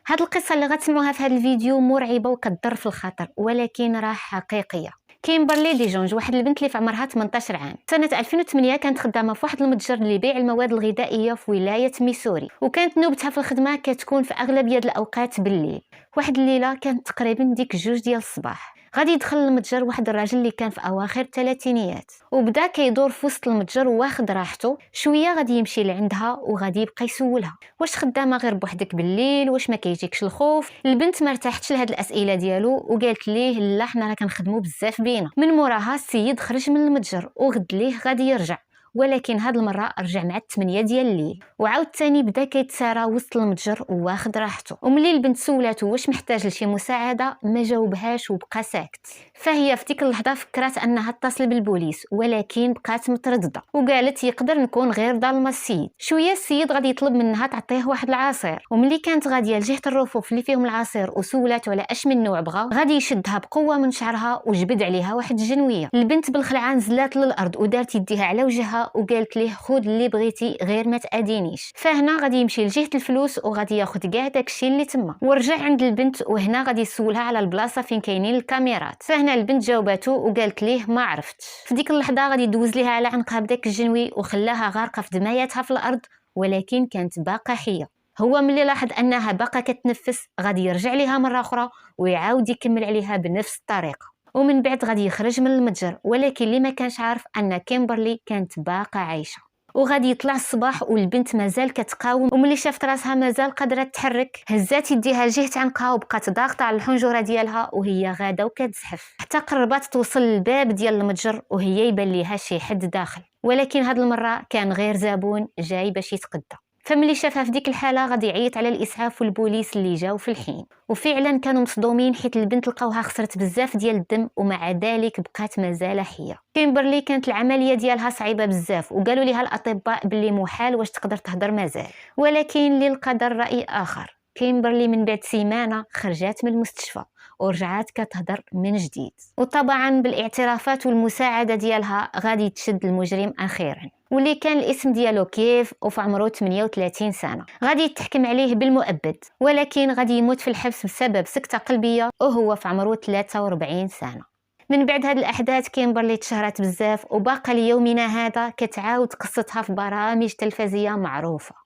هاد القصه اللي غتسمعوها في هذا الفيديو مرعبه وكتضر في الخطر، ولكن راه حقيقيه. كيمبرلي ديجونج، واحد البنت اللي في عمرها 18 عام، سنه 2008 كانت خدامه في واحد المتجر اللي يبيع المواد الغذائيه في ولايه ميسوري، وكانت نوبتها في الخدمه كتكون في اغلبيه الاوقات بالليل. واحد الليله كانت تقريبا ديك 2 ديال الصباح، غادي يدخل المتجر واحد الراجل اللي كان في اواخر الثلاثينيات، وبدا كيدور في وسط المتجر واخد راحته. شويه غادي يمشي لعندها وغادي يبقى يسولها: واش خدامه غير بوحدك بالليل؟ واش ما كيجيكش الخوف؟ البنت ما ارتاحتش لهاد الاسئله ديالو وقالت ليه: لا، حنا راه كنخدموا بزاف بينا. من موراها السيد خرج من المتجر وغد ليه غادي يرجع، ولكن هاد المره رجع مع 8 ديال الليل، وعاود ثاني بدا كيتسارى وسط المتجر واخد راحته. وملي البنت سولاتو واش محتاج لشي مساعده ما جاوبهاش وبقى ساكت. فهي في ديك اللحظه فكرت انها تتصل بالبوليس، ولكن بقات متردده وقالت يقدر نكون غير ظالمه السيد. شويه السيد غادي يطلب منها تعطيه واحد العصير، وملي كانت غاديه لجهه الرفوف اللي فيهم العصير وسولاتو على اش من نوع بغا، غادي يشدها بقوه من شعرها وجبد عليها واحد الجنويه. البنت بالخلعه نزلات للارض ودارت يديها على وجهها وقالت ليه: خذ اللي بغيتي غير ما تادينيش. فهنا غادي يمشي لجهه الفلوس وغادي ياخذ كاع داكشي اللي تما، ورجع عند البنت وهنا غادي يسولها على البلاصه فين كاينين الكاميرات. فهنا البنت جاوباتو وقالت ليه: ما عرفتش. في ديك اللحظه غادي يدوز ليها على عنقها بداك الجنوي وخلاها غارقه في دماياتها في الارض، ولكن كانت باقه حيه. هو ملي لاحظ انها باقه كتنفس غادي يرجع ليها مره اخرى ويعاود يكمل عليها بنفس الطريقه، ومن بعد غادي يخرج من المتجر. ولكن اللي ما كانش عارف ان كيمبرلي كانت باقه عايشه. وغادي يطلع الصباح والبنت مازال كتقاوم، وملي شافت راسها مازال قادره تتحرك هزات يديها لجهه عنقها وبقات ضاغطه على الحنجره ديالها وهي غاده وكتزحف حتى قربات توصل للباب ديال المتجر وهي يبان ليها شي حد داخل، ولكن هاد المره كان غير زبون جاي باش يتقدى. فملي شافها في ديك الحاله غادي يعيط على الاسعاف والبوليس اللي جاو في الحين، وفعلا كانوا مصدومين حيت البنت لقاوها خسرت بزاف ديال الدم ومع ذلك بقات مازال حيه. كيمبرلي كانت العمليه ديالها صعيبه بزاف وقالوا ليها الاطباء باللي محال واش تقدر تهضر مازال، ولكن للقدر راي اخر. كيمبرلي من بعد سيمانه خرجات من المستشفى ورجعات كتهضر من جديد، وطبعا بالاعترافات والمساعده ديالها غادي تشد المجرم اخيرا، واللي كان الاسم ديالو كيف وفي عمره 38 سنه. غادي يتحكم عليه بالمؤبد، ولكن غادي يموت في الحبس بسبب سكته قلبيه وهو في عمره 43 سنه. من بعد هاد الاحداث كيمبرلي تشهرت بزاف وباقا ليومنا هذا كتعاود قصتها في برامج تلفزيونيه معروفه.